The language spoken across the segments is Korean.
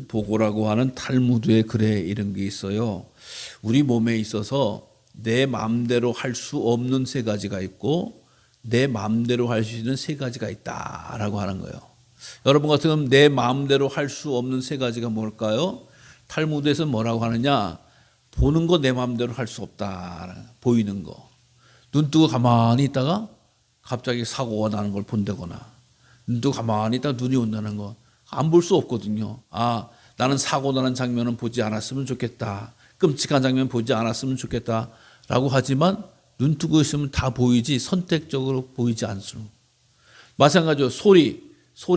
보고라고 하는 탈무드의 글에 이런 게 있어요. 우리 몸에 있어서 내 마음대로 할 수 없는 세 가지가 있고 내 마음대로 할 수 있는 세 가지가 있다라고 하는 거예요. 여러분 같은 경우는 내 마음대로 할 수 없는 세 가지가 뭘까요? 탈무드에서 뭐라고 하느냐? 보는 거 내 마음대로 할 수 없다. 보이는 거. 눈 뜨고 가만히 있다가 갑자기 사고가 나는 걸 본다거나 눈 뜨고 가만히 있다가 눈이 온다는 거. 안 볼 수 없거든요. 나는 사고 나는 장면은 보지 않았으면 좋겠다. 끔찍한 장면 보지 않았으면 좋겠다. 라고 하지만 눈 뜨고 있으면 다 보이지 선택적으로 보이지 않습니다. 마찬가지로 소리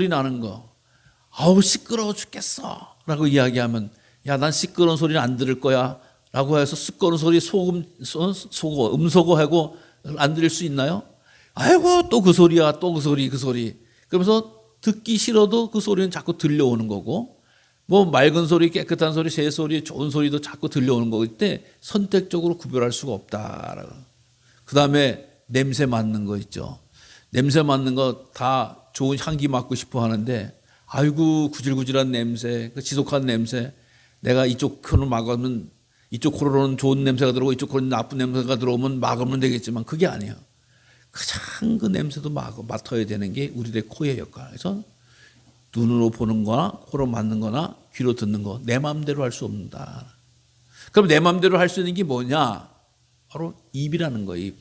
나는 거. 아우 시끄러워 죽겠어. 라고 이야기하면 야, 난 시끄러운 소리는 안 들을 거야. 라고 해서 시끄러운 소리 음소거 하고 안 들을 수 있나요? 아이고 또 그 소리야 또 그 소리. 그러면서 듣기 싫어도 그 소리는 자꾸 들려오는 거고 뭐 맑은 소리, 깨끗한 소리, 새 소리, 좋은 소리도 자꾸 들려오는 거기 때문에 선택적으로 구별할 수가 없다. 그 다음에 냄새 맡는 거 있죠. 냄새 맡는 거 다 좋은 향기 맡고 싶어 하는데 아이고 구질구질한 냄새, 그 지독한 냄새. 내가 이쪽 코로 막으면 이쪽 코로는 좋은 냄새가 들어오고 이쪽 코로는 나쁜 냄새가 들어오면 막으면 되겠지만 그게 아니에요. 가장 그 냄새도 맡아야 되는 게 우리의 코의 역할. 그래서 눈으로 보는 거나 코로 맡는 거나 귀로 듣는 거 내 마음대로 할 수 없다. 그럼 내 마음대로 할 수 있는 게 뭐냐? 바로 입이라는 거예요. 입.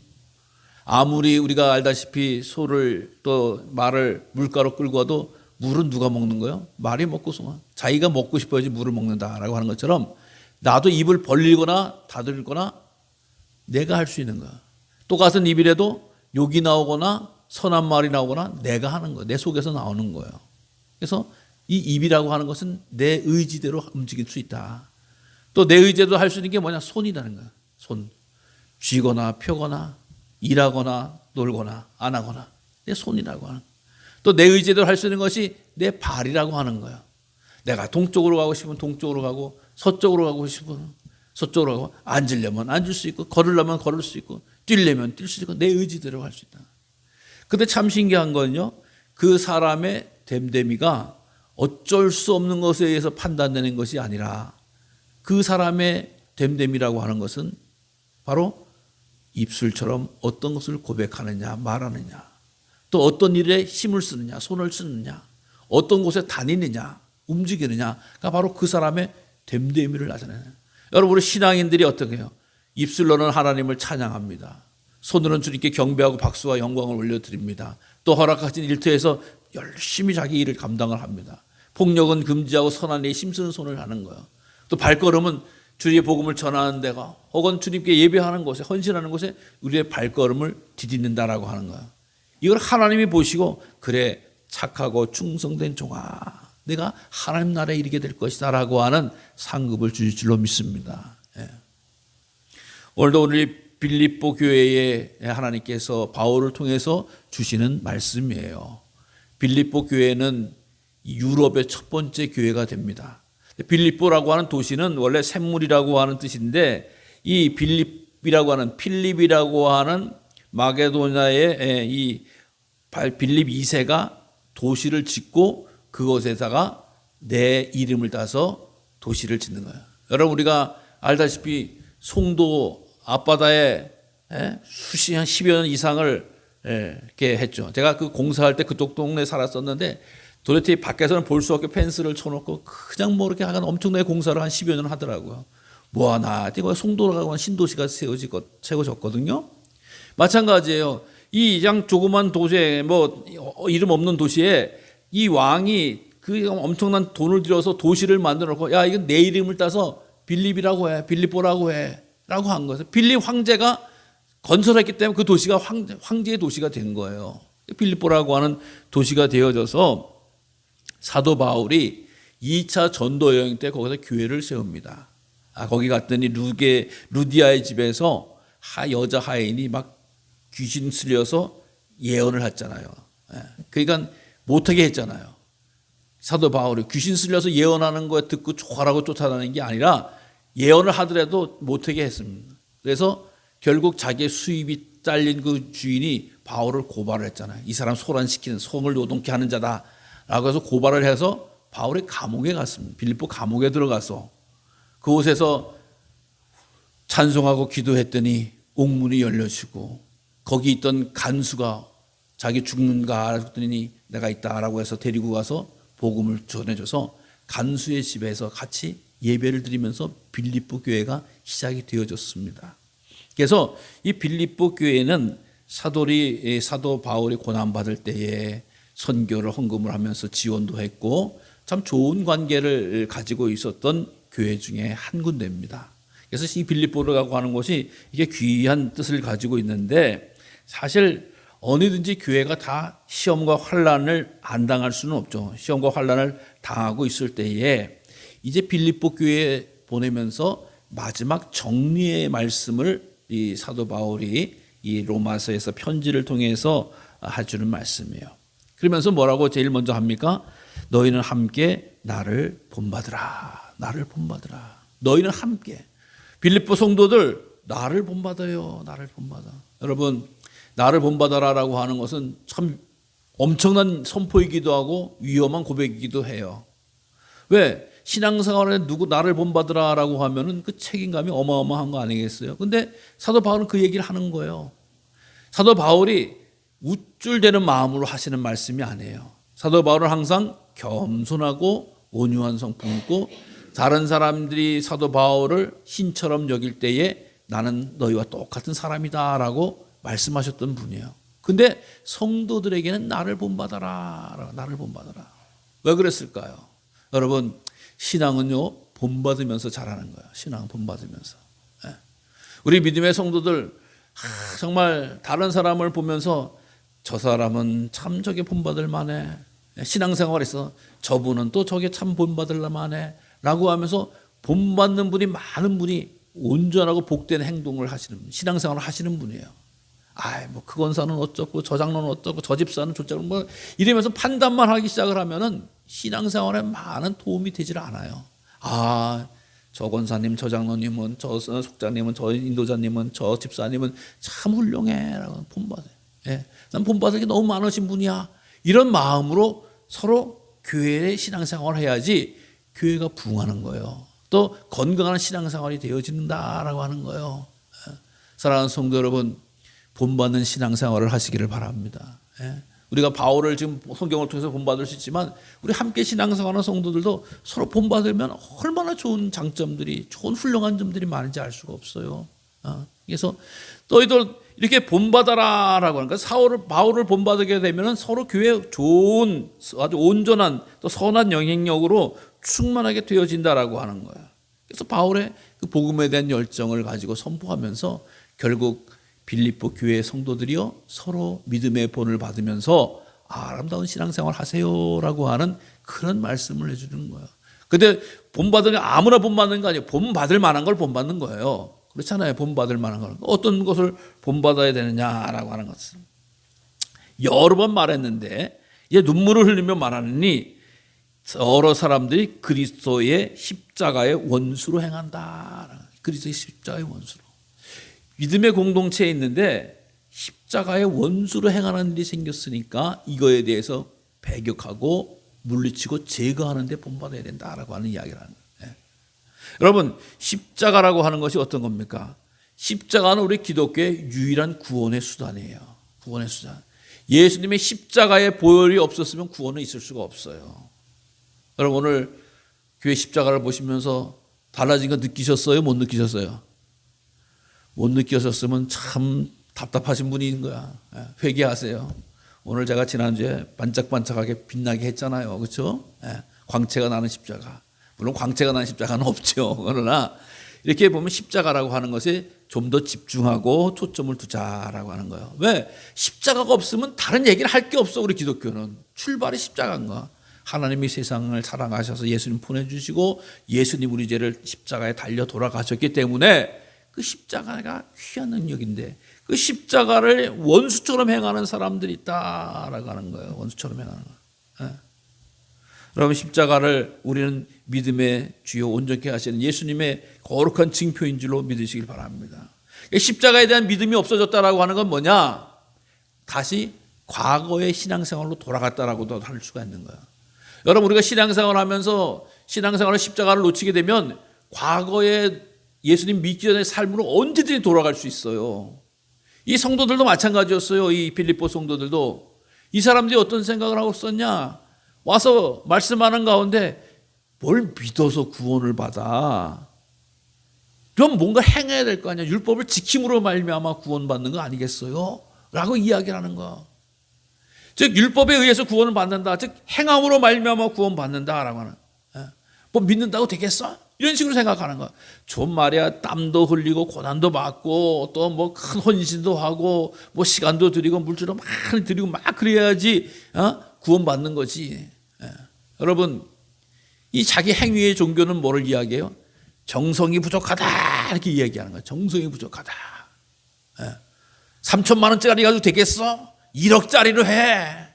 아무리 우리가 알다시피 소를 또 말을 물가로 끌고 와도 물은 누가 먹는 거예요? 말이 먹고서 자기가 먹고 싶어야지 물을 먹는다라고 하는 것처럼 나도 입을 벌리거나 닫을거나 내가 할 수 있는 거야. 똑같은 입이라도 욕이 나오거나 선한 말이 나오거나 내가 하는 거예요. 내 속에서 나오는 거예요. 그래서 이 입이라고 하는 것은 내 의지대로 움직일 수 있다. 또 내 의지대로 할 수 있는 게 뭐냐? 손이라는 거예요. 손. 쥐거나 펴거나 일하거나 놀거나 안 하거나 내 손이라고 하는 거예요. 또 내 의지대로 할 수 있는 것이 내 발이라고 하는 거예요. 내가 동쪽으로 가고 싶으면 동쪽으로 가고 서쪽으로 가고 싶으면 서쪽으로 가고 앉으려면 앉을 수 있고 걸으려면 걸을 수 있고 뛰려면 뛸 수 있고 내 의지대로 할 수 있다. 근데 참 신기한 건요. 그 사람의 됨됨이가 어쩔 수 없는 것에 의해서 판단되는 것이 아니라 그 사람의 됨됨이라고 하는 것은 바로 입술처럼 어떤 것을 고백하느냐 말하느냐 또 어떤 일에 힘을 쓰느냐 손을 쓰느냐 어떤 곳에 다니느냐 움직이느냐가 바로 그 사람의 됨됨이를 나타내요. 여러분 우리 신앙인들이 어떻게 해요? 입술로는 하나님을 찬양합니다. 손으로는 주님께 경배하고 박수와 영광을 올려드립니다. 또 허락하신 일터에서 열심히 자기 일을 감당을 합니다. 폭력은 금지하고 선한 일에 힘쓰는 손을 하는 거예요. 또 발걸음은 주님의 복음을 전하는 데가 혹은 주님께 예배하는 곳에 헌신하는 곳에 우리의 발걸음을 디딛는다라고 하는 거예요. 이걸 하나님이 보시고 그래 착하고 충성된 종아 내가 하나님 나라에 이르게 될 것이다 라고 하는 상급을 주실 줄로 믿습니다. 오늘도 우리 빌립보 교회에 하나님께서 바울을 통해서 주시는 말씀이에요. 빌립보 교회는 유럽의 첫 번째 교회가 됩니다. 빌립보라고 하는 도시는 원래 샘물이라고 하는 뜻인데 이 필립이라고 하는 마게도냐의 이 빌립 2세가 도시를 짓고 그곳에다가 내 이름을 따서 도시를 짓는 거예요. 여러분 우리가 알다시피 송도 앞바다에 수십 한 10여 년 이상을 이렇게 했죠. 제가 그 공사할 때 그쪽 동네에 살았었는데 도대체 밖에서는 볼 수 없게 펜스를 쳐놓고 그냥 뭐 이렇게 하는 엄청나게 공사를 한 10여 년 하더라고요. 뭐 하나 신도라고 하는 신도시가 세워졌거든요. 마찬가지예요. 이 그냥 조그만 도시에 뭐 이름 없는 도시에 이 왕이 그 엄청난 돈을 들여서 도시를 만들어 놓고 야 이건 내 이름을 따서 빌립이라고 해 빌립보라고 해 라고 한 거예요. 빌립 황제가 건설했기 때문에 그 도시가 황제의 도시가 된 거예요. 빌립보라고 하는 도시가 되어져서 사도 바울이 2차 전도 여행 때 거기서 교회를 세웁니다. 거기 갔더니 루디아의 집에서 여자 하인이 막 귀신 쓸려서 예언을 했잖아요. 그러니까 못하게 했잖아요. 사도 바울이 귀신 쓸려서 예언하는 거 듣고 좋아라고 쫓아다니는 게 아니라 예언을 하더라도 못하게 했습니다. 그래서 결국 자기의 수입이 잘린 그 주인이 바울을 고발을 했잖아요. 이 사람 소란시키는 성을 요동케 하는 자다라고 해서 고발을 해서 바울의 감옥에 갔습니다. 빌립보 감옥에 들어가서 그곳에서 찬송하고 기도했더니 옥문이 열려지고 거기 있던 간수가 자기 죽는가 알았더니 내가 있다라고 해서 데리고 가서 복음을 전해줘서 간수의 집에서 같이 예배를 드리면서 빌립보 교회가 시작이 되어졌습니다. 그래서 이 빌립보 교회는 사도 바울이 고난받을 때에 선교를 헌금을 하면서 지원도 했고 참 좋은 관계를 가지고 있었던 교회 중에 한 군데입니다. 그래서 이 빌립보라고 하는 곳이 이게 귀한 뜻을 가지고 있는데 사실 어느든지 교회가 다 시험과 환난을 안 당할 수는 없죠. 시험과 환난을 당하고 있을 때에 이제 빌립보 교회에 보내면서 마지막 정리의 말씀을 이 사도 바울이 이 로마서에서 편지를 통해서 해주는 말씀이에요. 그러면서 뭐라고 제일 먼저 합니까? 너희는 함께 나를 본받으라. 나를 본받으라. 너희는 함께. 빌립보 성도들 나를 본받아요. 나를 본받아. 여러분 나를 본받아라라고 하는 것은 참 엄청난 선포이기도 하고 위험한 고백이기도 해요. 왜? 신앙생활에 누구 나를 본받으라라고 하면은 그 책임감이 어마어마한 거 아니겠어요? 근데 사도 바울은 그 얘기를 하는 거예요. 사도 바울이 우쭐대는 마음으로 하시는 말씀이 아니에요. 사도 바울은 항상 겸손하고 온유한 성품이 있고 다른 사람들이 사도 바울을 신처럼 여길 때에 나는 너희와 똑같은 사람이다라고 말씀하셨던 분이에요. 근데 성도들에게는 나를 본받아라. 나를 본받아라. 왜 그랬을까요? 여러분 신앙은요 본받으면서 자라는 거예요. 신앙은 본받으면서. 우리 믿음의 성도들 정말 다른 사람을 보면서 저 사람은 참 저게 본받을 만해. 신앙생활에서 저분은 또 저게 참 본받을 만해 라고 하면서 본받는 분이 많은 분이 온전하고 복된 행동을 하시는 분, 신앙생활을 하시는 분이에요. 뭐 그 권사는 어쩌고 저 장로는 어쩌고 저 집사는 저쩌고 뭐 이러면서 판단만 하기 시작을 하면은 신앙생활에 많은 도움이 되질 않아요. 저 권사님, 저 장로님은, 저 속자님은, 저 인도자님은, 저 집사님은 참 훌륭해라고 본받아요. 난 본받을 게 너무 많으신 분이야. 이런 마음으로 서로 교회의 신앙생활을 해야지 교회가 부흥하는 거예요. 또 건강한 신앙생활이 되어진다라고 하는 거예요. 사랑하는 성도 여러분, 본받는 신앙생활을 하시기를 바랍니다. 우리가 바울을 지금 성경을 통해서 본받을 수 있지만 우리 함께 신앙생활하는 성도들도 서로 본받으면 얼마나 좋은 장점들이, 좋은 훌륭한 점들이 많은지 알 수가 없어요. 그래서 너희들 이렇게 본받아라라고 하니까 바울을 본받게 되면 서로 교회에 좋은 아주 온전한 또 선한 영향력으로 충만하게 되어진다라고 하는 거예요. 그래서 바울의 그 복음에 대한 열정을 가지고 선포하면서 결국 빌립보 교회 성도들이요 서로 믿음의 본을 받으면서 아름다운 신앙생활 하세요라고 하는 그런 말씀을 해주는 거예요. 근데 본받는 게 아무나 본받는 거 아니에요. 본받을 만한 걸 본받는 거예요. 그렇잖아요. 본받을 만한 걸. 어떤 것을 본받아야 되느냐라고 하는 것은 여러 번 말했는데 이제 눈물을 흘리며 말하느니 여러 사람들이 그리스도의 십자가의 원수로 행한다. 그리스도의 십자가의 원수로. 믿음의 공동체에 있는데 십자가의 원수로 행하는 일이 생겼으니까 이거에 대해서 배격하고 물리치고 제거하는 데 본받아야 된다라고 하는 이야기를 하는 거예요. 여러분 십자가라고 하는 것이 어떤 겁니까? 십자가는 우리 기독교의 유일한 구원의 수단이에요. 구원의 수단. 예수님의 십자가의 보혈이 없었으면 구원은 있을 수가 없어요. 여러분 오늘 교회 십자가를 보시면서 달라진 거 느끼셨어요? 못 느끼셨어요? 못 느끼셨으면 참 답답하신 분인 거야. 회개하세요. 오늘 제가 지난주에 반짝반짝하게 빛나게 했잖아요. 그렇죠? 광채가 나는 십자가. 물론 광채가 나는 십자가는 없죠. 그러나 이렇게 보면 십자가라고 하는 것에 좀 더 집중하고 초점을 두자라고 하는 거예요. 왜? 십자가가 없으면 다른 얘기를 할 게 없어. 우리 기독교는. 출발이 십자가인 거야. 하나님이 세상을 사랑하셔서 예수님 보내주시고 예수님 우리 죄를 십자가에 달려 돌아가셨기 때문에 그 십자가가 귀한 능력인데 그 십자가를 원수처럼 행하는 사람들이 있다라고 하는 거예요. 원수처럼 행하는 거예요. 여러분 십자가를 우리는 믿음의 주요 온전케 하시는 예수님의 거룩한 징표인 줄로 믿으시길 바랍니다. 십자가에 대한 믿음이 없어졌다라고 하는 건 뭐냐? 다시 과거의 신앙생활로 돌아갔다라고도 할 수가 있는 거예요. 여러분, 우리가 신앙생활 하면서 신앙생활의 십자가를 놓치게 되면 과거에 예수님 믿기 전의 삶으로 언제든지 돌아갈 수 있어요. 이 성도들도 마찬가지였어요. 이 빌립보 성도들도. 이 사람들이 어떤 생각을 하고 있었냐? 와서 말씀하는 가운데 뭘 믿어서 구원을 받아? 그럼 뭔가 행해야 될 거 아니야. 율법을 지킴으로 말미암아 구원받는 거 아니겠어요? 라고 이야기를 하는 거. 즉 율법에 의해서 구원을 받는다. 즉 행함으로 말미암아 구원받는다라고 하는. 뭐 믿는다고 되겠어? 이런 식으로 생각하는 거야. 좀 말이야, 땀도 흘리고 고난도 받고 또 뭐 큰 헌신도 하고 뭐 시간도 들이고 물질도 많이 들이고 막 그래야지 구원받는 거지. 여러분, 이 자기 행위의 종교는 뭐를 이야기해요? 정성이 부족하다 이렇게 이야기하는 거야. 정성이 부족하다. 3천만 원짜리 가지고 되겠어? 1억짜리로 해.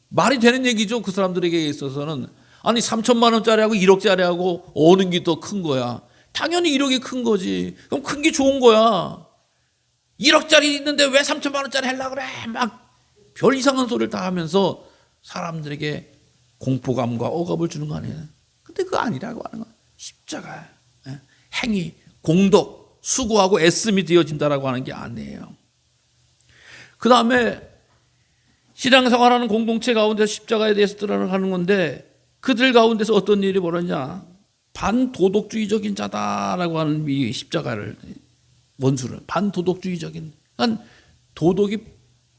말이 되는 얘기죠. 그 사람들에게 있어서는. 아니 3천만 원짜리하고 1억짜리하고 어느 게 더 큰 거야? 당연히 1억이 큰 거지. 그럼 큰 게 좋은 거야. 1억짜리 있는데 왜 3천만 원짜리 하려고 그래? 막 별 이상한 소리를 다 하면서 사람들에게 공포감과 억압을 주는 거 아니에요? 근데 그거 아니라고 하는 거야. 십자가, 행위, 공덕, 수고하고 애씀이 되어진다라고 하는 게 아니에요. 그 다음에 신앙생활하는 공동체 가운데 십자가에 대해서 드러나는 건데 그들 가운데서 어떤 일이 벌어졌냐? 반도덕주의적인 자다라고 하는 이 십자가를 원수를 반도덕주의적인, 그러니까 도덕이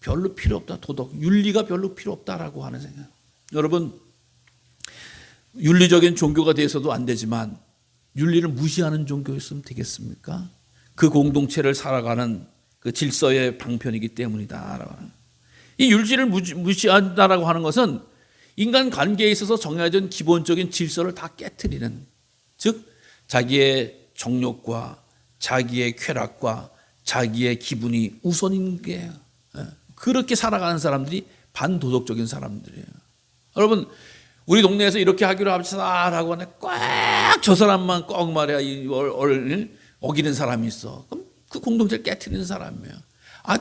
별로 필요 없다. 도덕, 윤리가 별로 필요 없다라고 하는 생각. 여러분, 윤리적인 종교가 돼서도 안 되지만 윤리를 무시하는 종교였으면 되겠습니까? 그 공동체를 살아가는 그 질서의 방편이기 때문이다라고 하는. 이 윤리를 무시한다라고 하는 것은 인간 관계에 있어서 정해진 기본적인 질서를 다 깨트리는, 즉 자기의 정욕과 자기의 쾌락과 자기의 기분이 우선인 게, 그렇게 살아가는 사람들이 반도덕적인 사람들이에요. 여러분, 우리 동네에서 이렇게 하기로 합시다라고 하네. 꼭 저 사람만 꼭 말이야 어기는 사람이 있어. 그럼 그 공동체를 깨트리는 사람이에요.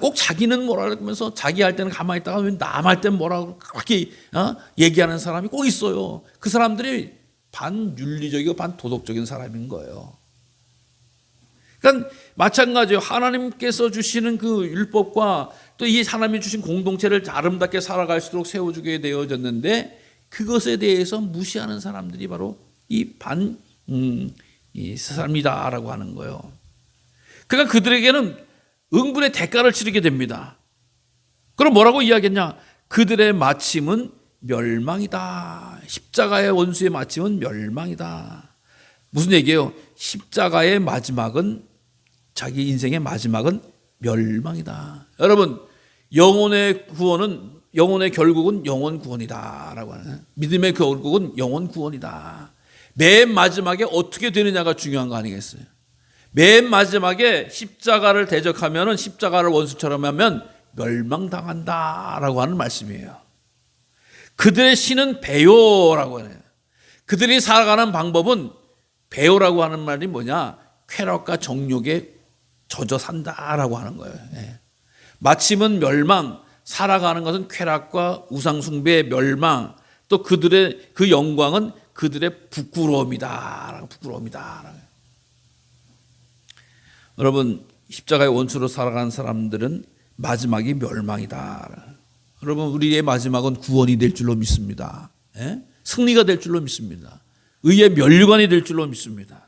꼭 자기는 뭐라 그러면서 자기 할 때는 가만히 있다가 왜 남 할 때는 뭐라고 그렇게 얘기하는 사람이 꼭 있어요. 그 사람들이 반윤리적이고 반도덕적인 사람인 거예요. 그러니까 마찬가지예요. 하나님께서 주시는 그 율법과 또 이 하나님이 주신 공동체를 아름답게 살아갈수록 세워주게 되어졌는데 그것에 대해서 무시하는 사람들이 바로 이 사람이다라고 하는 거예요. 그러니까 그들에게는 응분의 대가를 치르게 됩니다. 그럼 뭐라고 이야기했냐? 그들의 마침은 멸망이다. 십자가의 원수의 마침은 멸망이다. 무슨 얘기예요? 십자가의 마지막은, 자기 인생의 마지막은 멸망이다. 여러분, 영혼의 구원은, 영혼의 결국은 영혼 구원이다라고 하는, 믿음의 결국은 영혼 구원이다. 맨 마지막에 어떻게 되느냐가 중요한 거 아니겠어요? 맨 마지막에 십자가를 대적하면, 십자가를 원수처럼 하면 멸망당한다라고 하는 말씀이에요. 그들의 신은 배요라고 해요. 그들이 살아가는 방법은, 배요라고 하는 말이 뭐냐? 쾌락과 정욕에 젖어 산다라고 하는 거예요. 마침은 멸망, 살아가는 것은 쾌락과 우상숭배의 멸망, 또 그들의 그 영광은 그들의 부끄러움이다. 부끄러움이다. 여러분, 십자가의 원수로 살아가는 사람들은 마지막이 멸망이다. 여러분, 우리의 마지막은 구원이 될 줄로 믿습니다. 승리가 될 줄로 믿습니다. 의의 면류관이 될 줄로 믿습니다.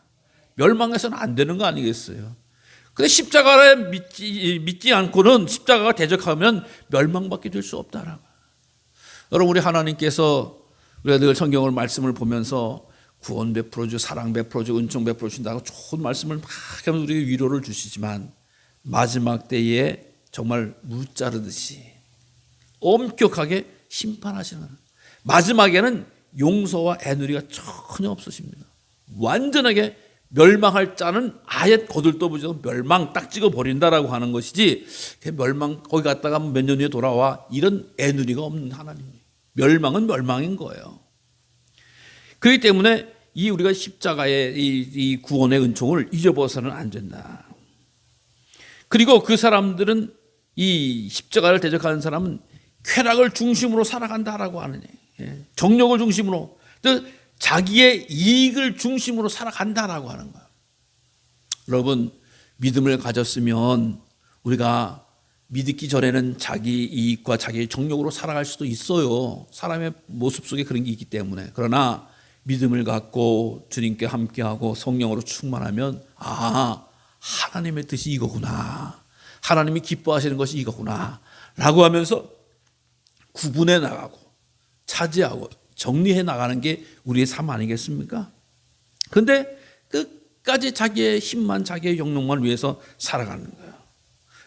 멸망해서는 안 되는 거 아니겠어요? 근데 십자가를 믿지 않고는, 십자가가 대적하면 멸망받게 될 수 없다라고. 여러분, 우리 하나님께서 우리가 늘 성경을 말씀을 보면서 구원 베풀어주, 사랑 베풀어주, 은총 베풀어 주신다고 좋은 말씀을 막 하면서 우리에게 위로를 주시지만 마지막 때에 정말 무자르듯이 엄격하게 심판하시는, 마지막에는 용서와 애누리가 전혀 없으십니다. 완전하게 멸망할 자는 아예 거들떠보지 않고 멸망 딱 찍어버린다라고 하는 것이지, 멸망 거기 갔다가 몇 년 후에 돌아와 이런 애누리가 없는 하나님이에요. 멸망은 멸망인 거예요. 그렇기 때문에 이 우리가 십자가의 이 구원의 은총을 잊어버려서는 안 된다. 그리고 그 사람들은, 이 십자가를 대적하는 사람은 쾌락을 중심으로 살아간다라고 하는 얘기예요. 정력을 중심으로, 또 자기의 이익을 중심으로 살아간다라고 하는 거예요. 여러분, 믿음을 가졌으면 우리가 믿기 전에는 자기 이익과 자기의 정력으로 살아갈 수도 있어요. 사람의 모습 속에 그런 게 있기 때문에. 그러나 믿음을 갖고 주님께 함께하고 성령으로 충만하면 하나님의 뜻이 이거구나, 하나님이 기뻐하시는 것이 이거구나 라고 하면서 구분해 나가고 차지하고 정리해 나가는 게 우리의 삶 아니겠습니까? 그런데 끝까지 자기의 힘만, 자기의 영역만 위해서 살아가는 거예요.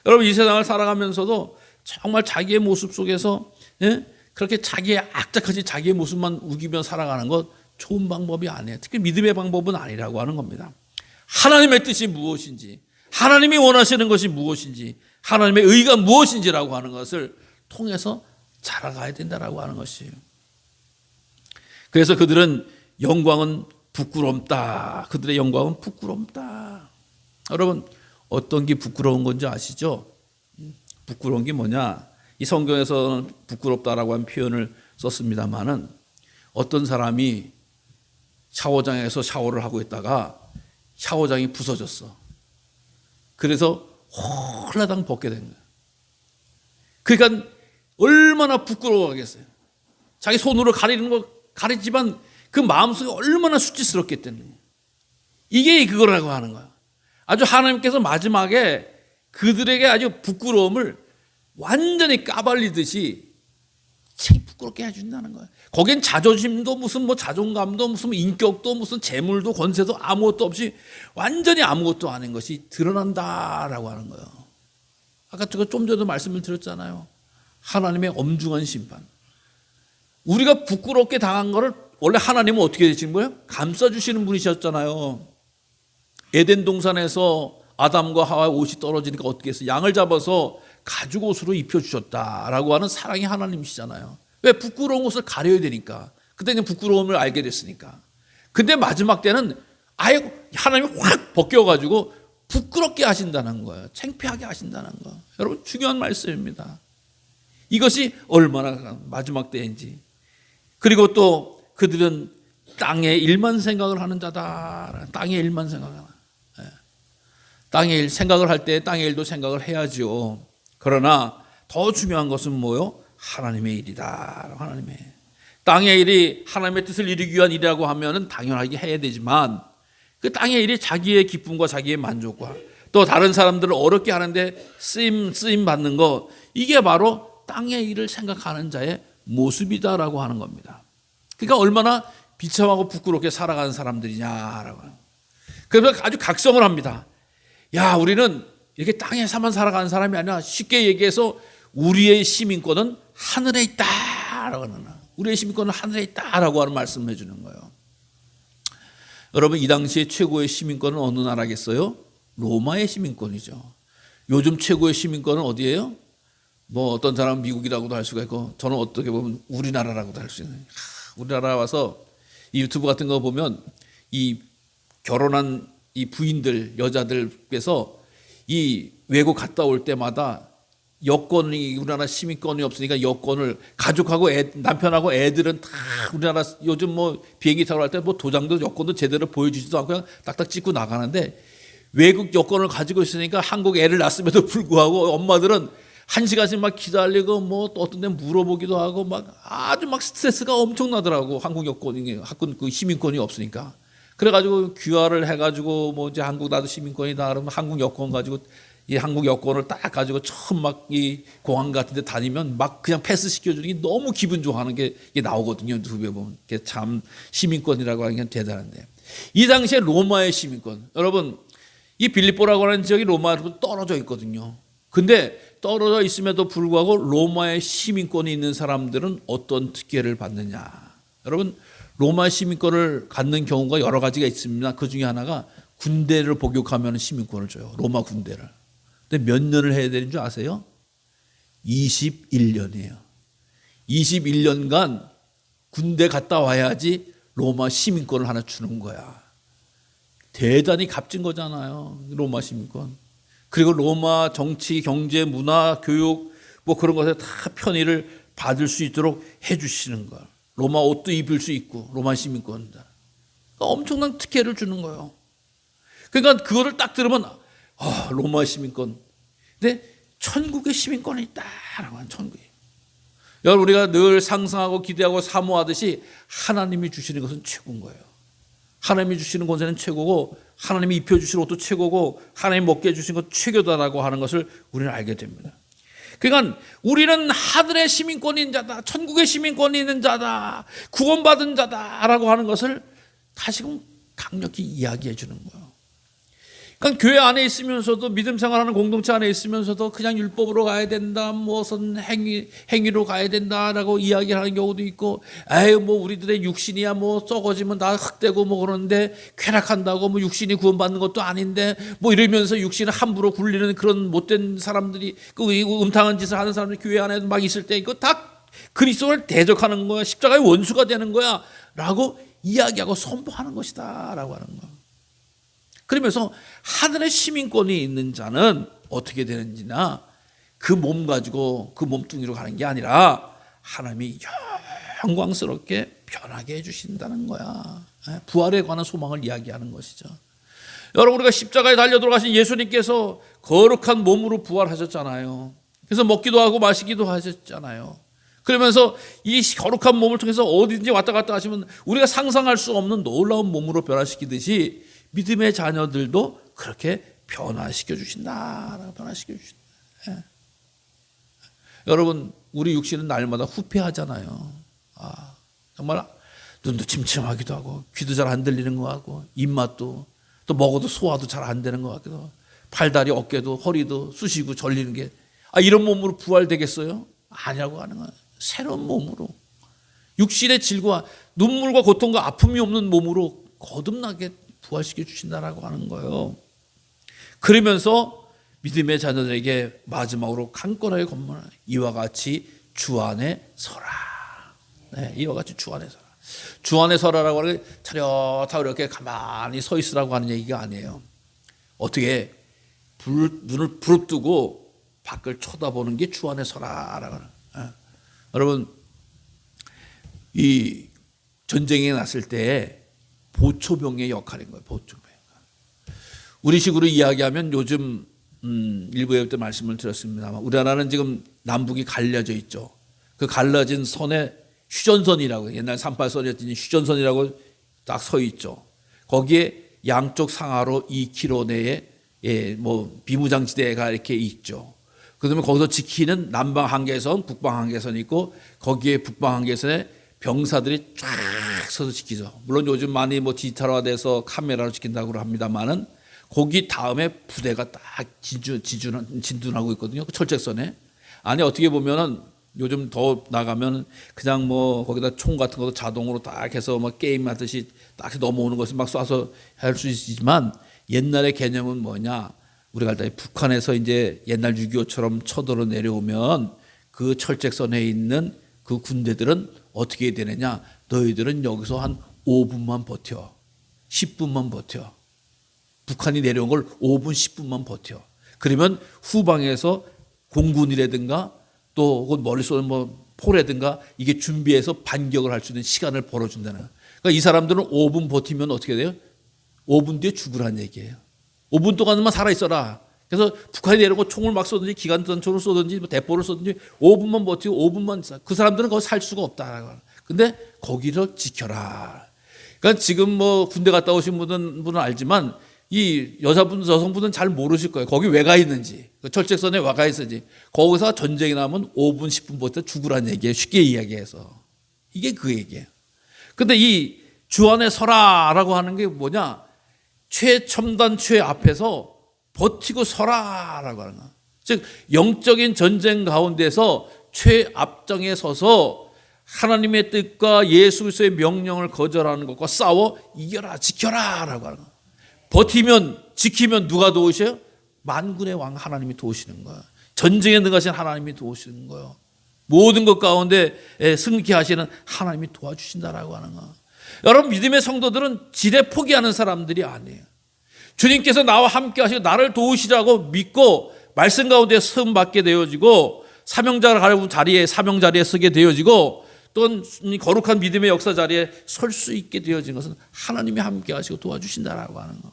여러분, 이 세상을 살아가면서도 정말 자기의 모습 속에서 그렇게 자기의 악착같이 자기의 모습만 우기며 살아가는 것 좋은 방법이 아니에요. 특히 믿음의 방법은 아니라고 하는 겁니다. 하나님의 뜻이 무엇인지, 하나님이 원하시는 것이 무엇인지, 하나님의 의가 무엇인지라고 하는 것을 통해서 자라가야 된다라고 하는 것이에요. 그래서 그들은 영광은 부끄럽다. 그들의 영광은 부끄럽다. 여러분, 어떤 게 부끄러운 건지 아시죠? 부끄러운 게 뭐냐? 이 성경에서는 부끄럽다라고 하는 표현을 썼습니다만은, 어떤 사람이 샤워장에서 샤워를 하고 있다가 샤워장이 부서졌어. 그래서 홀라당 벗게 된 거야. 그러니까 얼마나 부끄러워하겠어요. 자기 손으로 가리는 거 가리지만 그 마음속에 얼마나 수치스럽겠다는 거예요. 이게 그거라고 하는 거야. 아주 하나님께서 마지막에 그들에게 아주 부끄러움을 완전히 까발리듯이 부끄럽게 해준다는 거예요. 거긴 자존심도 무슨 자존감도 무슨 인격도 무슨 재물도 권세도 아무것도 없이 완전히 아무것도 아닌 것이 드러난다라고 하는 거예요. 아까 제가 좀 전에도 말씀을 드렸잖아요. 하나님의 엄중한 심판. 우리가 부끄럽게 당한 거를 원래 하나님은 어떻게 되시는 거예요? 감싸주시는 분이셨잖아요. 에덴 동산에서 아담과 하와의 옷이 떨어지니까 어떻게 했어요? 양을 잡아서 가죽 옷으로 입혀주셨다라고 하는 사랑의 하나님이시잖아요. 왜? 부끄러운 것을 가려야 되니까. 그때는 부끄러움을 알게 됐으니까. 근데 마지막 때는 아예 하나님이 확 벗겨가지고 부끄럽게 하신다는 거예요. 창피하게 하신다는 거. 여러분, 중요한 말씀입니다. 이것이 얼마나 마지막 때인지. 그리고 또 그들은 땅의 일만 생각을 하는 자다. 땅의 일만 생각하는. 땅의 일 생각을 할 때 땅의 일도 생각을 해야죠. 그러나 더 중요한 것은 뭐요? 하나님의 일이다. 하나님의 땅의 일이 하나님의 뜻을 이루기 위한 일이라고 하면은 당연하게 해야 되지만, 그 땅의 일이 자기의 기쁨과 자기의 만족과 또 다른 사람들을 어렵게 하는데 쓰임 받는 거, 이게 바로 땅의 일을 생각하는 자의 모습이다라고 하는 겁니다. 그러니까 얼마나 비참하고 부끄럽게 살아가는 사람들이냐라고. 그래서 아주 각성을 합니다. 야, 우리는 이렇게 땅에서만 살아가는 사람이 아니라, 쉽게 얘기해서 우리의 시민권은 하늘에 있다라고 하는, 우리의 시민권은 하늘에 있다라고 하는 말씀을 해주는 거예요. 여러분, 이 당시에 최고의 시민권은 어느 나라겠어요? 로마의 시민권이죠. 요즘 최고의 시민권은 어디예요? 어떤 사람은 미국이라고도 할 수가 있고, 저는 어떻게 보면 우리나라라고도 할 수 있는. 우리나라 와서 이 유튜브 같은 거 보면 이 결혼한 이 부인들, 여자들께서 이 외국 갔다 올 때마다 여권이, 우리나라 시민권이 없으니까 여권을, 가족하고 남편하고 애들은 다 우리나라 요즘 비행기 타고 갈 때 도장도 여권도 제대로 보여주지도 않고 그냥 딱딱 찍고 나가는데, 외국 여권을 가지고 있으니까 한국 애를 낳았음에도 불구하고 엄마들은 1시간씩 막 기다리고 또 어떤 데 물어보기도 하고 아주 스트레스가 엄청나더라고. 한국 여권이, 그 시민권이 없으니까. 그래가지고 귀화를 해가지고 이제 한국 나도 시민권이다 그러면 한국 여권 가지고, 이 한국 여권을 딱 가지고 처음 이 공항 같은 데 다니면 그냥 패스 시켜주는 게 너무 기분 좋아하는 게 나오거든요. 유튜브에 보면. 참 시민권이라고 하는 게 대단한데. 이 당시에 로마의 시민권. 여러분, 이 빌립보라고 하는 지역이 로마로 떨어져 있거든요. 근데 떨어져 있음에도 불구하고 로마의 시민권이 있는 사람들은 어떤 특혜를 받느냐. 여러분, 로마 시민권을 갖는 경우가 여러 가지가 있습니다. 그 중에 하나가 군대를 복역하면 시민권을 줘요. 로마 군대를. 근데 몇 년을 해야 되는 줄 아세요? 21년이에요. 21년간 군대 갔다 와야지 로마 시민권을 하나 주는 거야. 대단히 값진 거잖아요. 로마 시민권. 그리고 로마 정치, 경제, 문화, 교육 그런 것에 다 편의를 받을 수 있도록 해 주시는 걸. 로마 옷도 입을 수 있고 로마 시민권. 그러니까 엄청난 특혜를 주는 거예요. 그러니까 그거를 딱 들으면 로마 시민권. 근데 천국의 시민권이 있다라고 하는 천국이. 여러분 우리가 늘 상상하고 기대하고 사모하듯이 하나님이 주시는 것은 최고인 거예요. 하나님이 주시는 권세는 최고고 하나님이 입혀주시는 것도 최고고 하나님이 먹게 해주시는 것 최고다라고 하는 것을 우리는 알게 됩니다. 그러니까 우리는 하늘의 시민권이 있는 자다, 천국의 시민권이 있는 자다, 구원받은 자다라고 하는 것을 다시금 강력히 이야기해 주는 거예요. 그러니까 교회 안에 있으면서도 믿음 생활하는 공동체 안에 있으면서도 그냥 율법으로 가야 된다, 무엇은 행위로 가야 된다라고 이야기하는 경우도 있고, 뭐 우리들의 육신이야 뭐 썩어지면 다 흙되고 뭐 그러는데 쾌락한다고 뭐 육신이 구원받는 것도 아닌데 뭐 이러면서 육신을 함부로 굴리는 그런 못된 사람들이 그 음탕한 짓을 하는 사람들이 교회 안에 막 있을 때 이거 다 그리스도를 대적하는 거야, 십자가의 원수가 되는 거야라고 이야기하고 선포하는 것이다라고 하는 거야. 그러면서 하늘의 시민권이 있는 자는 어떻게 되는지나 그 몸 가지고 그 몸뚱이로 가는 게 아니라 하나님이 영광스럽게 변하게 해주신다는 거야. 부활에 관한 소망을 이야기하는 것이죠. 여러분 우리가 십자가에 달려 돌아가신 예수님께서 거룩한 몸으로 부활하셨잖아요. 그래서 먹기도 하고 마시기도 하셨잖아요. 그러면서 이 거룩한 몸을 통해서 어디든지 왔다 갔다 하시면 우리가 상상할 수 없는 놀라운 몸으로 변화시키듯이 믿음의 자녀들도 그렇게 변화시켜 주신다. 변화시켜 주신다. 예. 여러분 우리 육신은 날마다 후패하잖아요. 정말 눈도 침침하기도 하고 귀도 잘 안 들리는 것 같고 입맛도 또 먹어도 소화도 잘 안 되는 것 같기도 하고 팔다리 어깨도 허리도 쑤시고 절리는 게 이런 몸으로 부활되겠어요? 아니라고 하는 거예요. 새로운 몸으로 육신의 질과 눈물과 고통과 아픔이 없는 몸으로 거듭나게 부활시켜 주신다라고 하는 거예요. 그러면서 믿음의 자녀들에게 마지막으로 강건하게 권면하는 이와 같이 주 안에 서라. 네, 이와 같이 주 안에 서라. 주 안에 서라라고 하는 게 차렷하고 이렇게 가만히 서 있으라고 하는 얘기가 아니에요. 어떻게 눈을 부릅뜨고 밖을 쳐다보는 게 주 안에 서라라고 하는. 여러분 이 전쟁이 났을 때 보초병의 역할인 거예요. 보초병. 우리식으로 이야기하면 요즘 일부에 때 말씀을 드렸습니다만 우리나라는 지금 남북이 갈려져 있죠. 그 갈라진 선에 휴전선이라고 옛날 38선이었더니 휴전선이라고 딱 서 있죠. 거기에 양쪽 상하로 2km 내에 뭐 비무장지대가 이렇게 있죠. 그다음에 거기서 지키는 남방 한계선, 북방 한계선이 있고 거기에 북방 한계선에 병사들이 쫙 서서 지키죠. 물론 요즘 많이 뭐 디지털화돼서 카메라로 지킨다고 합니다만은 거기 다음에 부대가 딱 진둔하고 있거든요. 그 철책선에. 아니 어떻게 보면은 요즘 더 나가면 그냥 뭐 거기다 총 같은 것도 자동으로 딱 해서 뭐 게임 하듯이 딱 넘어오는 것을 막 쏴서 할 수 있지만 옛날의 개념은 뭐냐? 우리가 할 때 북한에서 이제 옛날 6.25처럼 쳐들어 내려오면 그 철책선에 있는 그 군대들은 어떻게 되느냐? 너희들은 여기서 한 5분만 버텨. 10분만 버텨. 북한이 내려온 걸 5분, 10분만 버텨. 그러면 후방에서 공군이라든가 또 멀리 쏘는 뭐 포라든가 이게 준비해서 반격을 할 수 있는 시간을 벌어준다는 거예요. 그러니까 이 사람들은 5분 버티면 어떻게 돼요? 5분 뒤에 죽으라는 얘기예요. 5분 동안만 살아있어라. 그래서 북한이 내려오고 총을 막 쏘든지 기관탄총을 쏘든지 뭐 대포를 쏘든지 5분만 버티고 5분만 있어. 그 사람들은 거기 살 수가 없다. 근데 거기를 지켜라. 그러니까 지금 뭐 군대 갔다 오신 분은 알지만 이 여성분은 잘 모르실 거예요. 거기 왜 가 있는지, 그 철책선에 왜 가 있는지. 거기서 전쟁이 나면 5분, 10분 버텨 죽으라는 얘기예요. 쉽게 이야기해서. 이게 그 얘기예요. 근데 이 주 안에 서라라고 하는 게 뭐냐? 최첨단 최 앞에서 버티고 서라라고 하는 거예요. 즉 영적인 전쟁 가운데서 최앞장에 서서 하나님의 뜻과 예수 그리스도의 명령을 거절하는 것과 싸워 이겨라, 지켜라라고 하는 거예요. 버티면 지키면 누가 도우셔요? 만군의 왕 하나님이 도우시는 거예요. 전쟁에 능하신 하나님이 도우시는 거예요. 모든 것 가운데 승리케 하시는 하나님이 도와주신다라고 하는 거예요. 여러분 믿음의 성도들은 지레 포기하는 사람들이 아니에요. 주님께서 나와 함께 하시고 나를 도우시라고 믿고 말씀 가운데 쓰임 받게 되어지고 사명자가 가는 자리에 사명 자리에 서게 되어지고 또는 거룩한 믿음의 역사 자리에 설 수 있게 되어진 것은 하나님이 함께 하시고 도와주신다라고 하는 것.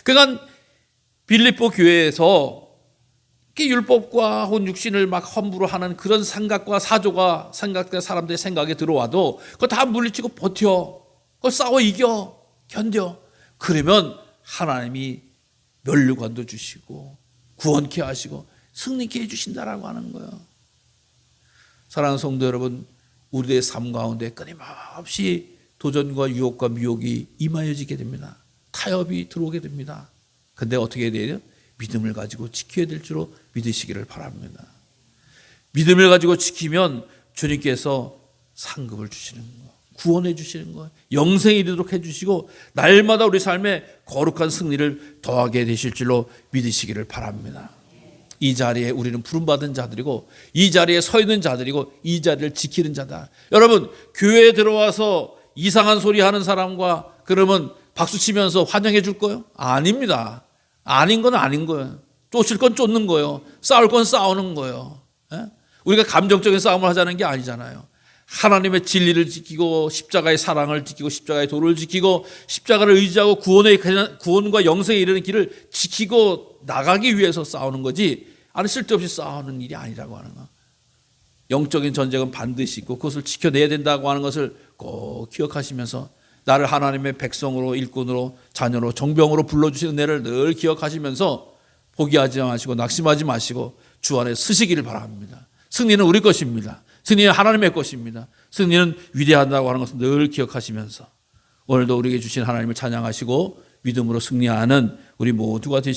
그러니까 빌립보 교회에서 율법과 혼 육신을 막 함부로 하는 그런 생각과 사조가 사람들의 생각에 들어와도 그거 다 물리치고 버텨. 그거 싸워 이겨. 견뎌. 그러면 하나님이 면류관도 주시고 구원케 하시고 승리케 해주신다라고 하는 거예요. 사랑하는 성도 여러분, 우리의 삶 가운데 끊임없이 도전과 유혹과 미혹이 임하여지게 됩니다. 타협이 들어오게 됩니다. 근데 어떻게 해야 돼요? 믿음을 가지고 지켜야 될 줄로 믿으시기를 바랍니다. 믿음을 가지고 지키면 주님께서 상급을 주시는 거예요. 구원해 주시는 거예요. 영생에 이르도록 해주시고 날마다 우리 삶에 거룩한 승리를 더하게 되실 줄로 믿으시기를 바랍니다. 이 자리에 우리는 부름받은 자들이고 이 자리에 서 있는 자들이고 이 자리를 지키는 자다. 여러분, 교회에 들어와서 이상한 소리 하는 사람과 그러면 박수치면서 환영해 줄 거예요? 아닙니다. 아닌 건 아닌 거예요. 쫓을 건 쫓는 거예요. 싸울 건 싸우는 거예요. 우리가 감정적인 싸움을 하자는 게 아니잖아요. 하나님의 진리를 지키고 십자가의 사랑을 지키고 십자가의 도를 지키고 십자가를 의지하고 구원과 영생에 이르는 길을 지키고 나가기 위해서 싸우는 거지, 아니 쓸데없이 싸우는 일이 아니라고 하는 거. 영적인 전쟁은 반드시 있고 그것을 지켜내야 된다고 하는 것을 꼭 기억하시면서 나를 하나님의 백성으로, 일꾼으로, 자녀로, 정병으로 불러주신 은혜를 늘 기억하시면서 포기하지 마시고 낙심하지 마시고 주 안에 서시기를 바랍니다. 승리는 우리 것입니다. 승리는 하나님의 것입니다. 승리는 위대하다고 하는 것을 늘 기억하시면서 오늘도 우리에게 주신 하나님을 찬양하시고 믿음으로 승리하는 우리 모두가 되시기